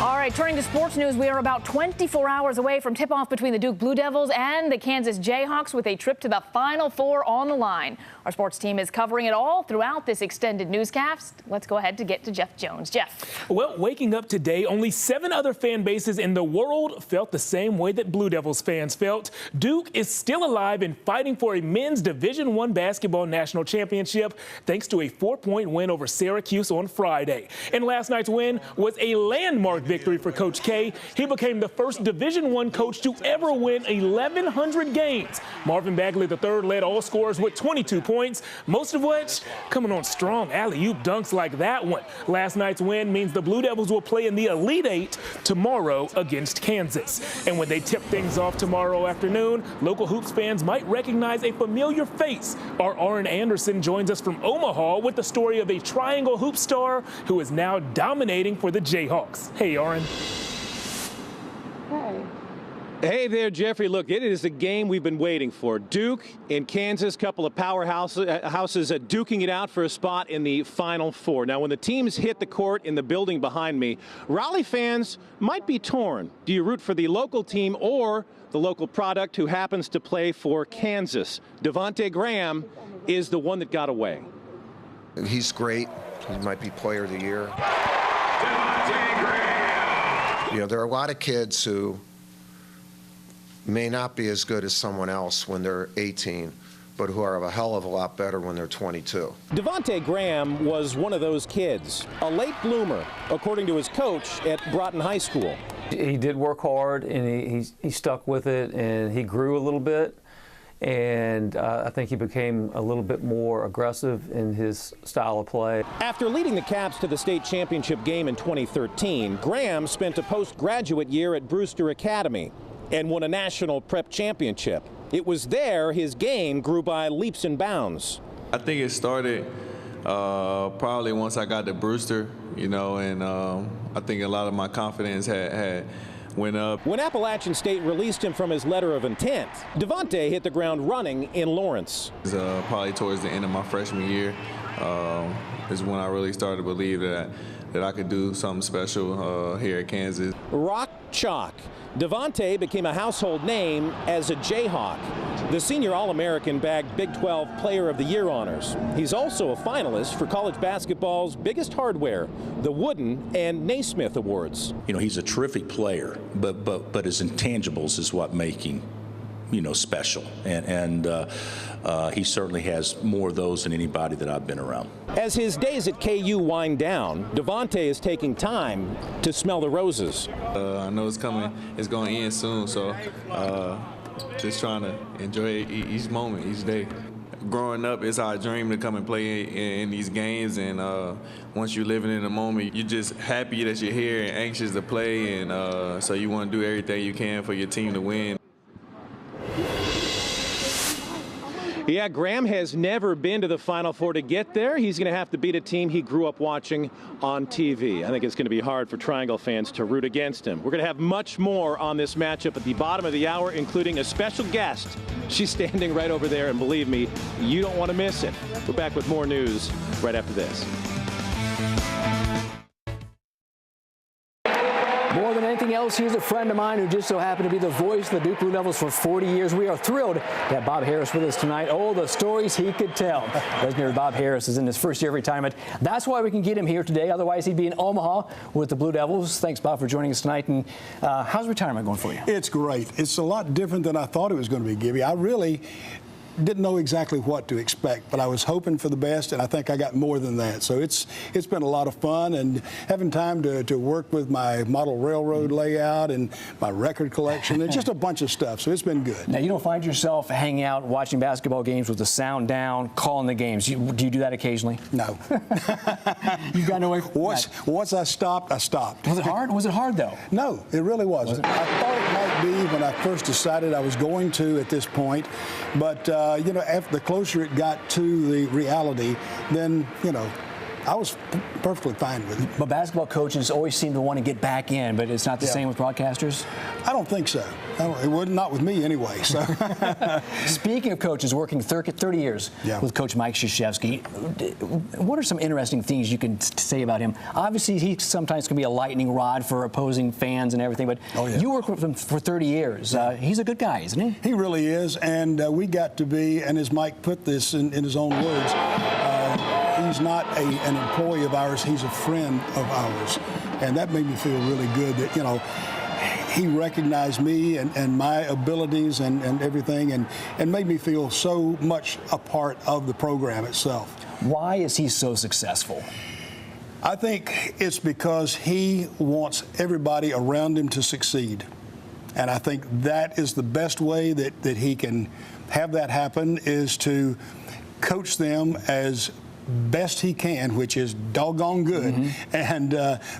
All right, turning to sports news, we are about 24 hours away from tip-off between the Duke Blue Devils and the Kansas Jayhawks with a trip to the Final Four on the line. Our sports team is covering it all throughout this extended newscast. Let's go ahead to get to Jeff Jones. Jeff. Well, waking up today, only 7 other fan bases in the world felt the same way that Blue Devils fans felt. Duke is still alive and fighting for a men's Division I basketball national championship thanks to a 4-point win over Syracuse on Friday. And last night's win was a landmark victory for Coach K. He became the first Division I coach to ever win 1,100 games. Marvin Bagley III led all scorers with 22 points, most of which coming on strong alley-oop dunks like that one. Last night's win means the Blue Devils will play in the Elite Eight tomorrow against Kansas. And when they tip things off tomorrow afternoon, local hoops fans might recognize a familiar face. Our Aaron Anderson joins us from Omaha with the story of a triangle hoop star who is now dominating for the Jayhawks. Hey, Aaron. Hey. Hey there, Jeffrey. Look, it is the game we've been waiting for. Duke and Kansas, couple of powerhouses duking it out for a spot in the Final Four. Now, when the teams hit the court in the building behind me, Raleigh fans might be torn. Do you root for the local team or the local product who happens to play for Kansas? Devontae Graham is the one that got away. He's great. He might be player of the year. Devontae Graham! You know, there are a lot of kids who may not be as good as someone else when they're 18, but who are a hell of a lot better when they're 22. Devontae Graham was one of those kids, a late bloomer, according to his coach at Broughton High School. He did work hard, and he stuck with it, and he grew a little bit. And I think he became a little bit more aggressive in his style of play. After leading the Caps to the state championship game in 2013, Graham spent a postgraduate year at Brewster Academy and won a national prep championship. It was there his game grew by leaps and bounds. I think it started probably once I got to Brewster, you know, and I think a lot of my confidence had went up. When Appalachian State released him from his letter of intent, Devontae hit the ground running in Lawrence. It was, probably towards the end of my freshman year is when I really started to believe that I could do something special here at Kansas. Rock chalk. Devontae became a household name as a Jayhawk. The senior All-American bagged Big 12 Player of the Year honors. He's also a finalist for college basketball's biggest hardware, the Wooden and Naismith Awards. You know, he's a terrific player, but his intangibles is what make him, you know, special. And he certainly has more of those than anybody that I've been around. As his days at KU wind down, Devontae is taking time to smell the roses. I know it's coming, it's going to end soon, so just trying to enjoy each moment, each day. Growing up, it's our dream to come and play in these games, and once you're living in the moment, you're just happy that you're here and anxious to play, and so you want to do everything you can for your team to win. Yeah, Graham has never been to the Final Four. To get there, he's going to have to beat a team he grew up watching on TV. I think it's going to be hard for Triangle fans to root against him. We're going to have much more on this matchup at the bottom of the hour, including a special guest. She's standing right over there, and believe me, you don't want to miss it. We're back with more news right after this. More than anything else, he's a friend of mine who just so happened to be the voice of the Duke Blue Devils for 40 years. We are thrilled to have Bob Harris with us tonight. Oh, the stories he could tell. Legendary Bob Harris is in his first year of retirement. That's why we can get him here today. Otherwise, he'd be in Omaha with the Blue Devils. Thanks, Bob, for joining us tonight. And how's retirement going for you? It's great. It's a lot different than I thought it was going to be, Gibby. I really didn't know exactly what to expect, but I was hoping for the best, and I think I got more than that. So it's been a lot of fun, and having time to work with my model railroad layout and my record collection and just a bunch of stuff. So it's been good. Now, you don't find yourself hanging out watching basketball games with the sound down, calling the games. Do you do that occasionally? No. You got no way. Once I stopped, I stopped. Was it hard? Was it hard, though? No, it really wasn't. I thought it might be when I first decided I was going to at this point, but you know, after the closer it got to the reality, then, you know, I was perfectly fine with it. But basketball coaches always seem to want to get back in, but it's not the same with broadcasters? I don't think so. It was not with me anyway. So, Speaking of coaches, working 30 years with Coach Mike Krzyzewski, what are some interesting things you can say about him? Obviously, he sometimes can be a lightning rod for opposing fans and everything, but you worked with him for 30 years. He's a good guy, isn't he? He really is, and we got to be, and as Mike put this in his own words, he's not an employee of ours, he's a friend of ours. And that made me feel really good that, you know, he recognized me and my abilities and everything and made me feel so much a part of the program itself. Why is he so successful? I think it's because he wants everybody around him to succeed. And I think that is the best way that he can have that happen, is to coach them as best he can, which is doggone good, and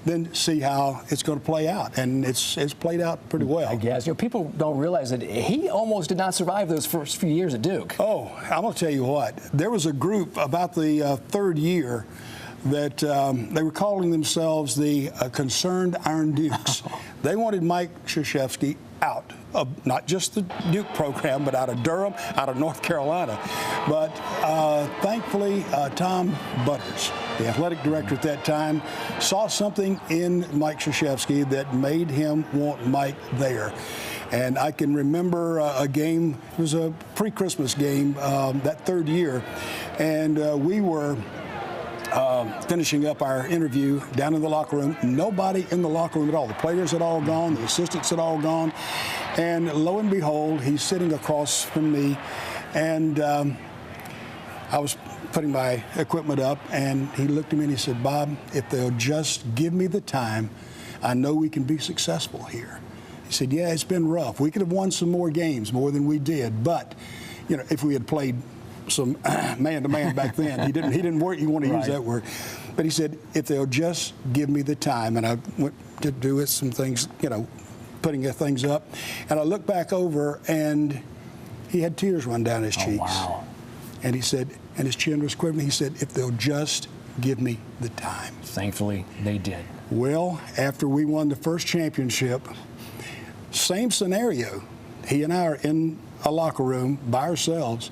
then see how it's going to play out. And it's played out pretty well. I guess. You know, people don't realize that he almost did not survive those first few years at Duke. Oh, I'm going to tell you what. There was a group about the third year that they were calling themselves the Concerned Iron Dukes. They wanted Mike Krzyzewski out of not just the Duke program, but out of Durham, out of North Carolina. But thankfully, Tom Butters, the athletic director at that time, saw something in Mike Krzyzewski that made him want Mike there. And I can remember a game, it was a pre-Christmas game that third year, and we were finishing up our interview down in the locker room. Nobody in the locker room at all. The players had all gone. The assistants had all gone. And lo and behold, he's sitting across from me. And I was putting my equipment up, and he looked at me and he said, "Bob, if they'll just give me the time, I know we can be successful here." He said, "Yeah, it's been rough. We could have won some more games, more than we did. But, you know, if we had played some man-to-man back then." He didn't want to use that word. But he said, "If they'll just give me the time." And I went to do some things, you know, putting things up. And I looked back over, and he had tears run down his cheeks. Wow. And he said, and his chin was quivering, he said, "If they'll just give me the time." Thankfully, they did. Well, after we won the first championship, same scenario. He and I are in a locker room by ourselves.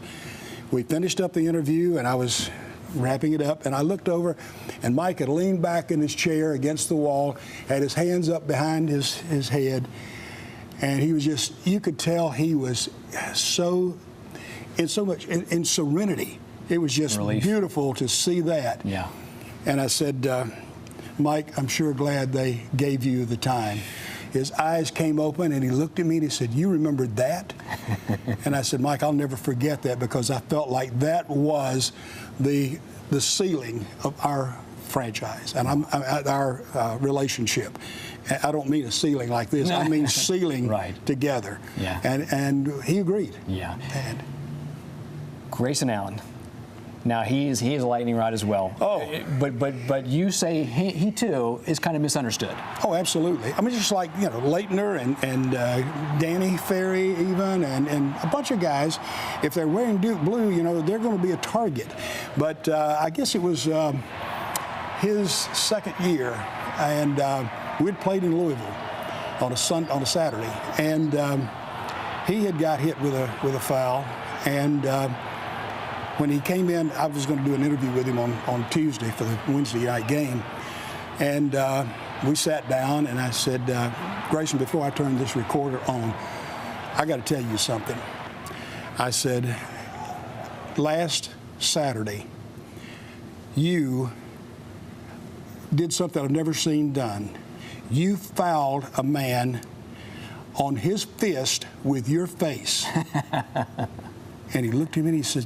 We finished up the interview, and I was wrapping it up, and I looked over, and Mike had leaned back in his chair against the wall, had his hands up behind his head, and he was just, you could tell he was in serenity. It was just beautiful to see that. Yeah. And I said, "Mike, I'm sure glad they gave you the time." His eyes came open, and he looked at me and he said, "You remembered that?" And I said, "Mike, I'll never forget that, because I felt like that was the ceiling of our franchise and our relationship. I don't mean a ceiling like this. I mean ceiling together." Yeah. And he agreed. Yeah. Grayson Allen. Now he is a lightning rod as well. Oh, but you say he too is kind of misunderstood. Oh, absolutely. I mean, just like, you know, Leitner and Danny Ferry even and a bunch of guys, if they're wearing Duke blue, you know, they're going to be a target. But I guess it was his second year, and we'd played in Louisville on a Saturday, and he had got hit with a foul, and when he came in, I was going to do an interview with him on Tuesday for the Wednesday night game. And we sat down, and I said, "Grayson, before I turn this recorder on, I got to tell you something." I said, "Last Saturday, you did something I've never seen done. You fouled a man on his fist with your face." And he looked at me and he said,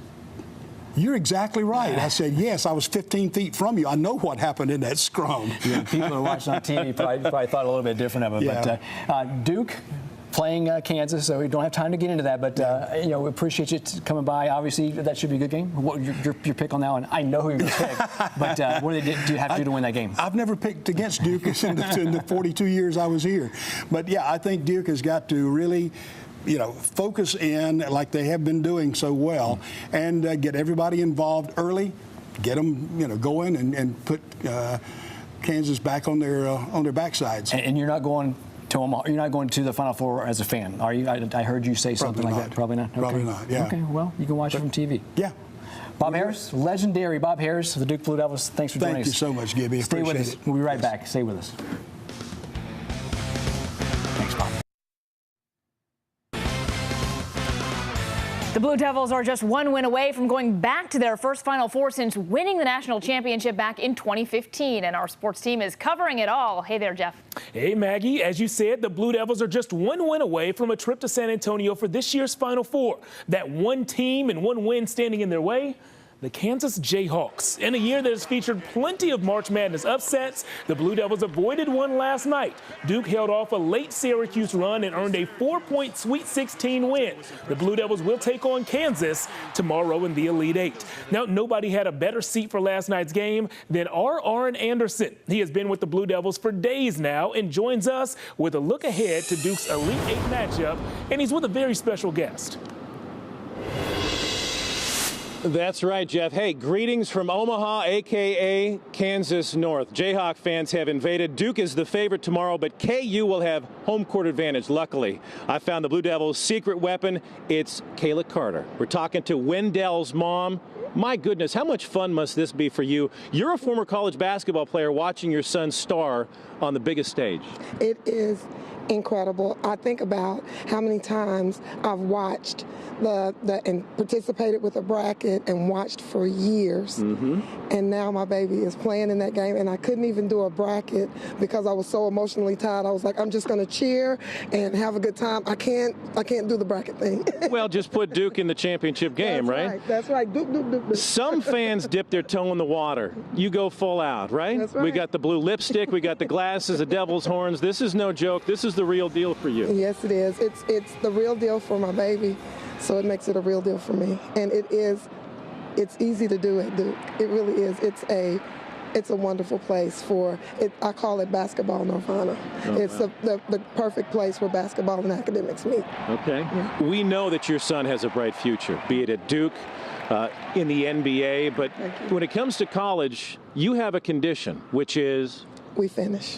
"You're exactly right." I said, "Yes, I was 15 feet from you. I know what happened in that scrum." Yeah, people who are watching on TV probably thought a little bit different of it. Yeah. But Duke playing Kansas, so we don't have time to get into that. But you know, we appreciate you coming by. Obviously, that should be a good game. What your pick on that one? I know who you're going to pick. But what do you have to do to win that game? I've never picked against Duke in the 42 years I was here. But yeah, I think Duke has got to really, you know, focus in like they have been doing so well, and get everybody involved early, get them, going and put Kansas back on their backsides. And you're not going to Omaha. You're not going to the Final Four as a fan, are you? I heard you say something like that. Probably not. Okay. Probably not. Yeah. Okay. Well, you can watch it from TV. Yeah. Bob Harris, legendary Bob Harris of the Duke Blue Devils. Thanks for joining us. Thank you so much, Gibby. Stay with us. We'll be right back. Stay with us. Thanks, Bob. The Blue Devils are just one win away from going back to their first Final Four since winning the national championship back in 2015. And our sports team is covering it all. Hey there, Jeff. Hey, Maggie. As you said, the Blue Devils are just one win away from a trip to San Antonio for this year's Final Four. That one team and one win standing in their way, the Kansas Jayhawks. In a year that has featured plenty of March Madness upsets, the Blue Devils avoided one last night. Duke held off a late Syracuse run and earned a 4-point Sweet 16 win. The Blue Devils will take on Kansas tomorrow in the Elite Eight. Now, nobody had a better seat for last night's game than Aaron Anderson. He has been with the Blue Devils for days now and joins us with a look ahead to Duke's Elite Eight matchup, and he's with a very special guest. That's right, Jeff. Hey, greetings from Omaha, a.k.a. Kansas North. Jayhawk fans have invaded. Duke is the favorite tomorrow, but KU will have home court advantage, luckily. I found the Blue Devils' secret weapon. It's Kayla Carter. We're talking to Wendell's mom. My goodness, how much fun must this be for you? You're a former college basketball player watching your son star on the biggest stage. It is incredible. I think about how many times I've watched and participated with a bracket and watched for years. And now my baby is playing in that game, and I couldn't even do a bracket because I was so emotionally tired. I was like, I'm just going to cheer and have a good time. I can't do the bracket thing. Well, just put Duke in the championship game, right? That's right. Duke. Some fans dip their toe in the water. You go full out, right? That's right. We got the blue lipstick, we got the glasses, the devil's horns. This is no joke. This is the real deal for you. Yes, it is. It's the real deal for my baby, so it makes it a real deal for me. And it's easy to do at Duke. It really is. It's a wonderful place for it. I call it basketball nirvana. It's the perfect place where basketball and academics meet. Okay. Yeah. We know that your son has a bright future, be it at Duke, in the NBA, but when it comes to college, you have a condition, which is? We finish.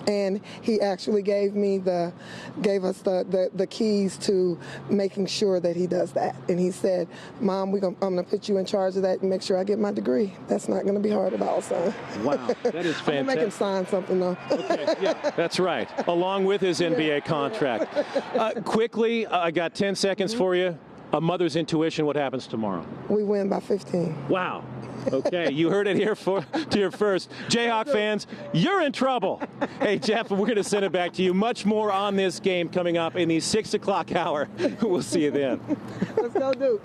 And he actually gave us the keys to making sure that he does that. And he said, Mom, I'm going to put you in charge of that and make sure I get my degree. That's not going to be hard at all, son. Wow, that is fantastic. I'm going to make him sign something, though. Okay, yeah, that's right, along with his NBA contract. Quickly, I got 10 seconds for you. A mother's intuition, what happens tomorrow? We win by 15. Wow. Okay, you heard it here here first. Jayhawk fans, you're in trouble. Hey, Jeff, we're going to send it back to you. Much more on this game coming up in the 6 o'clock hour. We'll see you then. Let's go, Duke.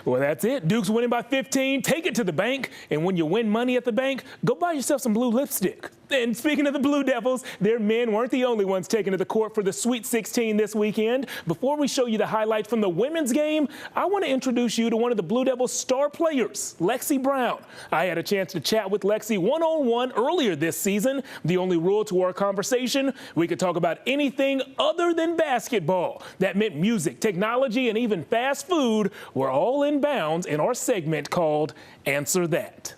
Well, that's it. Duke's winning by 15. Take it to the bank. And when you win money at the bank, go buy yourself some blue lipstick. And speaking of the Blue Devils, their men weren't the only ones taken to the court for the Sweet 16 this weekend. Before we show you the highlights from the women's game, I want to introduce you to one of the Blue Devils' star players, Lexi Brown. I had a chance to chat with Lexi one-on-one earlier this season. The only rule to our conversation, we could talk about anything other than basketball. That meant music, technology, and even fast food were all in bounds in our segment called Answer That.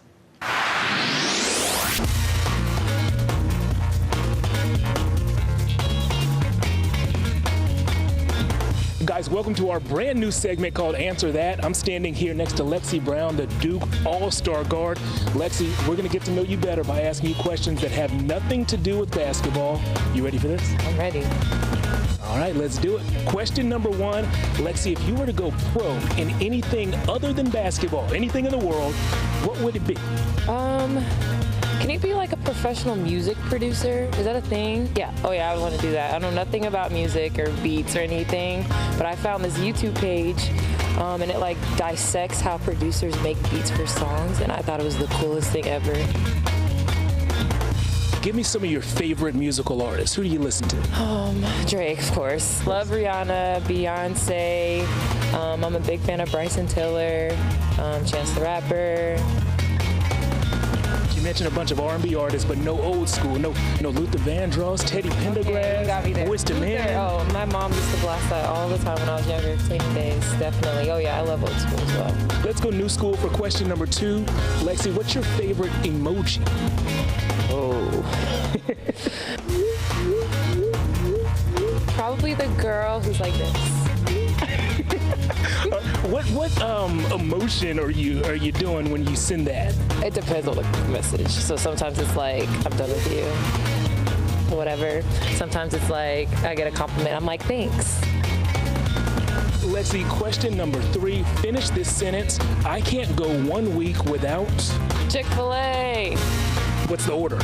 Guys, welcome to our brand new segment called Answer That. I'm standing here next to Lexi Brown, the Duke All-Star guard. Lexi, we're going to get to know you better by asking you questions that have nothing to do with basketball. You ready for this? I'm ready. All right, let's do it. Question number one, Lexi, if you were to go pro in anything other than basketball, anything in the world, what would it be? Can you be like a professional music producer? Is that a thing? Yeah. Oh yeah, I would want to do that. I know nothing about music or beats or anything, but I found this YouTube page and it like dissects how producers make beats for songs, and I thought it was the coolest thing ever. Give me some of your favorite musical artists. Who do you listen to? Drake, of course. Love Rihanna, Beyonce. I'm a big fan of Bryson Tiller, Chance the Rapper. You mention a bunch of R&B artists, but no old school, no Luther Vandross, Teddy Pendergrass, Boyz II Men. Oh, my mom used to blast that all the time when I was younger, cleaning days, definitely. Oh yeah, I love old school as well. Let's go new school for question number 2. Lexi, what's your favorite emoji? Oh. Probably the girl who's like this. What emotion are you doing when you send that? It depends on the message. So sometimes it's like, I'm done with you, whatever. Sometimes it's like, I get a compliment. I'm like, thanks. Lexi, question number 3. Finish this sentence. I can't go 1 week without... Chick-fil-A. What's the order?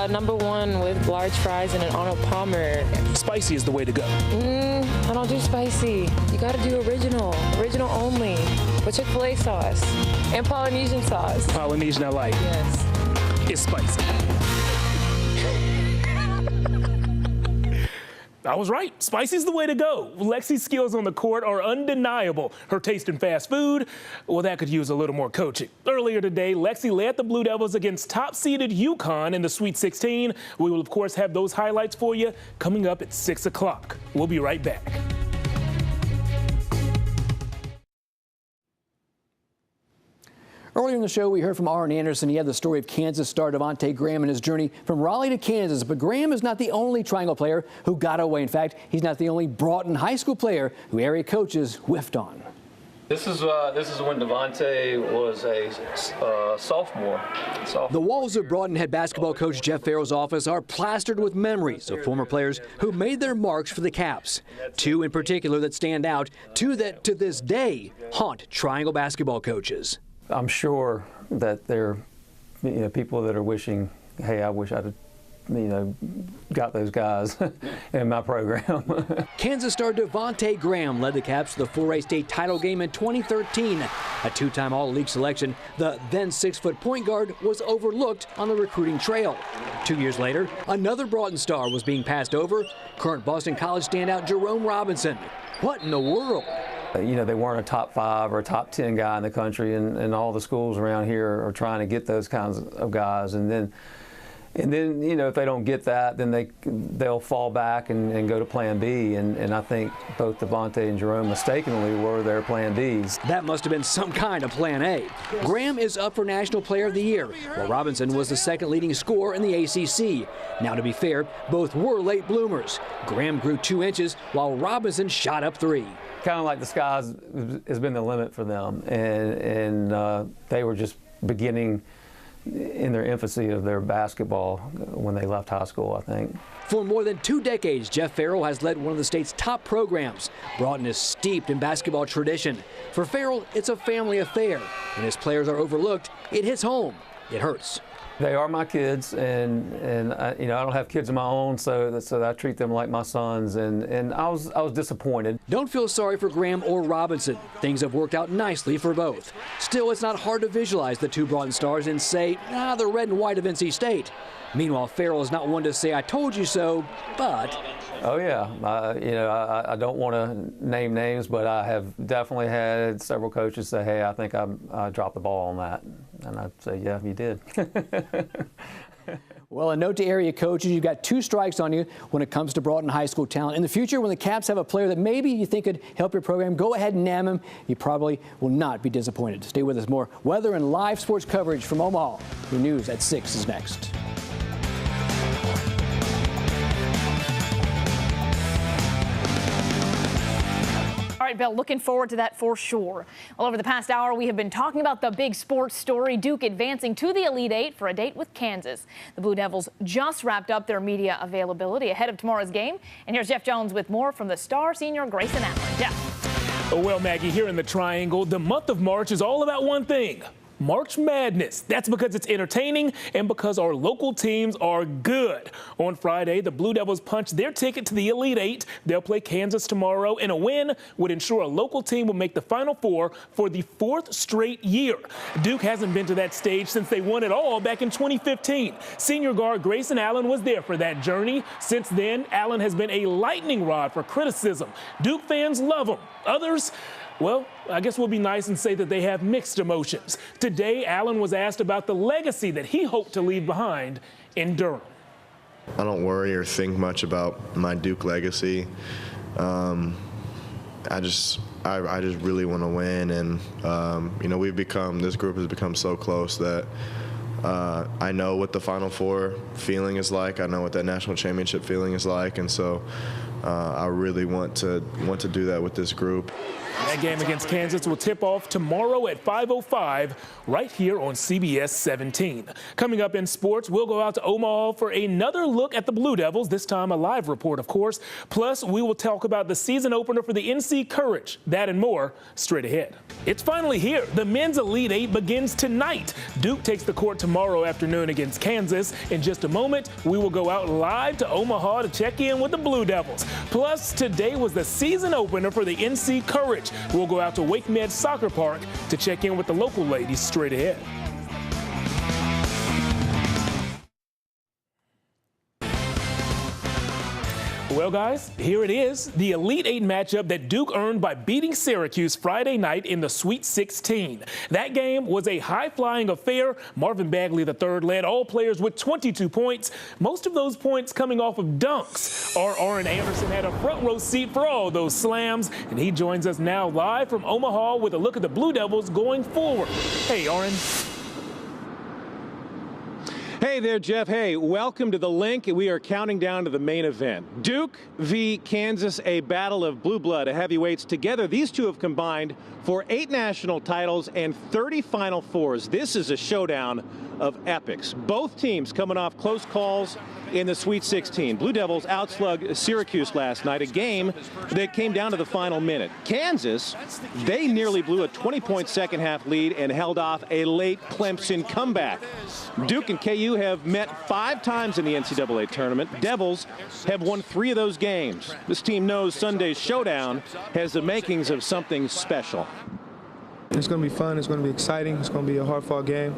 Number 1 with large fries and an Arnold Palmer. Spicy is the way to go. I don't do spicy. You gotta do original only. With Chick-fil-A sauce and Polynesian sauce. Polynesian I like. Yes. It's spicy. I was right. Spicy's the way to go. Lexi's skills on the court are undeniable. Her taste in fast food, well, that could use a little more coaching. Earlier today, Lexi led the Blue Devils against top-seeded UConn in the Sweet 16. We will, of course, have those highlights for you coming up at 6 o'clock. We'll be right back. Earlier in the show, we heard from Arn Anderson. He had the story of Kansas star Devontae Graham and his journey from Raleigh to Kansas. But Graham is not the only Triangle player who got away. In fact, he's not the only Broughton High School player who area coaches whiffed on. This is when Devontae was a sophomore. The walls of Broughton head basketball coach Jeff Farrell's office are plastered with memories of former players who made their marks for the Caps. 2 in particular that stand out, 2 that to this day haunt Triangle basketball coaches. I'm sure that there are people that are wishing, hey, I wish I'd got those guys in my program. Kansas star Devontae Graham led the Caps to the 4A state title game in 2013. A 2-time All-League selection, the then 6-foot point guard was overlooked on the recruiting trail. 2 years later, another Broughton star was being passed over, current Boston College standout Jerome Robinson. What in the world? They weren't a top 5 or a top 10 guy in the country, and all the schools around here are trying to get those kinds of guys. And then if they don't get that, then they'll fall back and go to Plan B. And I think both Devontae and Jerome mistakenly were their Plan Bs. That must have been some kind of Plan A. Graham is up for National Player of the Year, while Robinson was the second leading scorer in the ACC. Now, to be fair, both were late bloomers. Graham grew 2 inches, while Robinson shot up 3. Kind of like the sky has been the limit for them, and they were just beginning in their infancy of their basketball when they left high school, I think. For more than 2 decades, Jeff Farrell has led one of the state's top programs. Broughton is steeped in basketball tradition. For Farrell, it's a family affair. When his players are overlooked, it hits home. It hurts. They are my kids, and I don't have kids of my own, so I treat them like my sons, and I was disappointed. Don't feel sorry for Graham or Robinson. Things have worked out nicely for both. Still, it's not hard to visualize the 2 Broughton stars and say, the red and white of NC State. Meanwhile, Farrell is not one to say, I told you so, but... Oh, yeah. I don't want to name names, but I have definitely had several coaches say, hey, I think I dropped the ball on that. And I'd say, yeah, you did. Well, a note to area coaches, you've got 2 strikes on you when it comes to Broughton High School talent. In the future, when the Caps have a player that maybe you think could help your program, go ahead and nab him. You probably will not be disappointed. Stay with us. More weather and live sports coverage from Omaha. Your news at 6 is next. All right, Bill, looking forward to that for sure. Well, over the past hour, we have been talking about the big sports story, Duke advancing to the Elite Eight for a date with Kansas. The Blue Devils just wrapped up their media availability ahead of tomorrow's game. And here's Jeff Jones with more from the star senior Grayson Allen. Jeff. Oh, well, Maggie, here in the Triangle, the month of March is all about one thing. March Madness. That's because it's entertaining and because our local teams are good. On Friday, the Blue Devils punched their ticket to the Elite Eight. They'll play Kansas tomorrow, and a win would ensure a local team will make the Final Four for the 4th straight year. Duke hasn't been to that stage since they won it all back in 2015. Senior guard Grayson Allen was there for that journey. Since then, Allen has been a lightning rod for criticism. Duke fans love him. Others, Well, I guess we'll be nice and say that they have mixed emotions. Today, Allen was asked about the legacy that he hoped to leave behind in Durham. I don't worry or think much about my Duke legacy. I just really want to win, and you know, this group has become so close that I know what the Final Four feeling is like. I know what that national championship feeling is like, and so I really want to do that with this group. That game against Kansas will tip off tomorrow at 5:05 right here on CBS 17. Coming up in sports, we'll go out to Omaha for another look at the Blue Devils, this time a live report, of course. Plus, we will talk about the season opener for the NC Courage. That and more straight ahead. It's finally here. The men's Elite Eight begins tonight. Duke takes the court tomorrow afternoon against Kansas. In just a moment, we will go out live to Omaha to check in with the Blue Devils. Plus, today was the season opener for the NC Courage. We'll go out to Wake Med Soccer Park to check in with the local ladies straight ahead. Well, guys, here it is, the Elite Eight matchup that Duke earned by beating Syracuse Friday night in the Sweet 16. That game was a high-flying affair. Marvin Bagley III led all players with 22 points, most of those points coming off of dunks. Our Aaron Anderson had a front-row seat for all those slams, and he joins us now live from Omaha with a look at the Blue Devils going forward. Hey, Aaron. Hey there, Jeff. Hey, welcome to the link. We are counting down to the main event. Duke v. Kansas, a battle of blue blood, heavyweights. Together, these two have combined for 8 national titles and 30 Final Fours. This is a showdown of epics. Both teams coming off close calls in the Sweet 16. Blue Devils outslugged Syracuse last night, a game that came down to the final minute. Kansas, they nearly blew a 20-point second-half lead and held off a late Clemson comeback. Duke and KU have met 5 times in the NCAA tournament. Devils have won 3 of those games. This team knows Sunday's showdown has the makings of something special. It's going to be fun. It's going to be exciting. It's going to be a hard-fought game.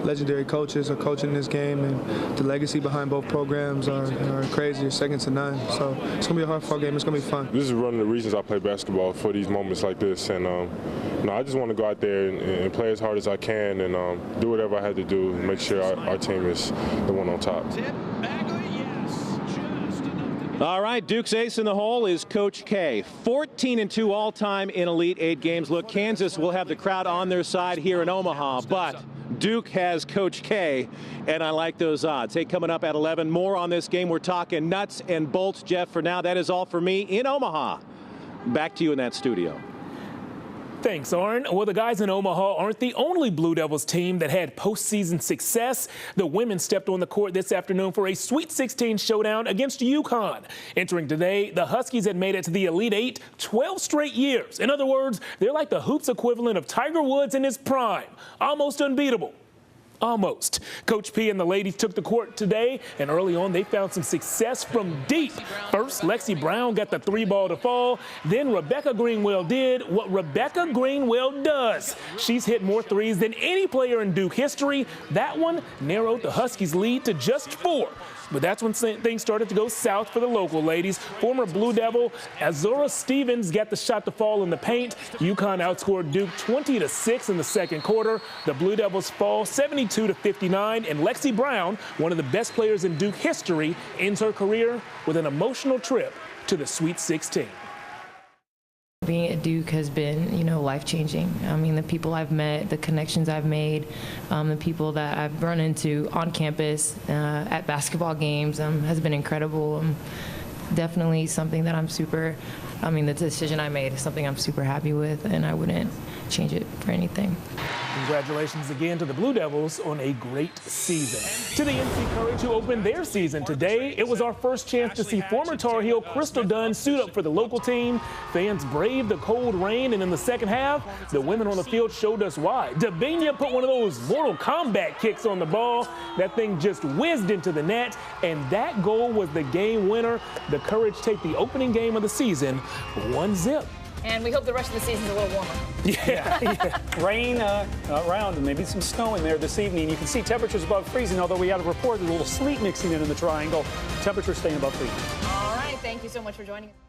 Legendary coaches are coaching this game, and the legacy behind both programs are crazy. They're second to none. So it's going to be a hard-fought game. It's going to be fun. This is one of the reasons I play basketball, for these moments like this. And I just want to go out there and play as hard as I can and do whatever I had to do and make sure our team is the one on top. All right, Duke's ace in the hole is Coach K. 14-2 all-time in Elite Eight games. Look, Kansas will have the crowd on their side here in Omaha, but Duke has Coach K, and I like those odds. Hey, coming up at 11, more on this game. We're talking nuts and bolts, Jeff. For now, that is all for me in Omaha. Back to you in that studio. Thanks, Aaron. Well, the guys in Omaha aren't the only Blue Devils team that had postseason success. The women stepped on the court this afternoon for a Sweet 16 showdown against UConn. Entering today, the Huskies had made it to the Elite Eight 12 straight years. In other words, they're like the hoops equivalent of Tiger Woods in his prime. Almost unbeatable. Almost. Coach P and the ladies took the court today, and early on they found some success from deep. First, Lexi Brown got the 3-ball to fall. Then Rebecca Greenwell did what Rebecca Greenwell does. She's hit more threes than any player in Duke history. That one narrowed the Huskies' lead to just 4. But that's when things started to go south for the local ladies. Former Blue Devil Azura Stevens got the shot to fall in the paint. UConn outscored Duke 20-6 in the second quarter. The Blue Devils fall 72-59, and Lexi Brown, one of the best players in Duke history, ends her career with an emotional trip to the Sweet 16. Being at Duke has been, life-changing. I mean, the people I've met, the connections I've made, the people that I've run into on campus, at basketball games, has been incredible. Definitely something that the decision I made is something I'm super happy with, and I wouldn't change it for anything. Congratulations again to the Blue Devils on a great season. To the NC Courage, who opened their season today, it was our first chance to see former Tar Heel Crystal Dunn suit up for the local team. Fans braved the cold rain, and in the second half, the women on the field showed us why. Dabinia put one of those Mortal Kombat kicks on the ball. That thing just whizzed into the net, and that goal was the game winner. The Courage take the opening game of the season 1-0. And we hope the rest of the season's a little warmer. Yeah. Rain around and maybe some snow in there this evening. You can see temperatures above freezing, although we had a report of a little sleet mixing in the triangle. Temperatures staying above freezing. All right. Thank you so much for joining us.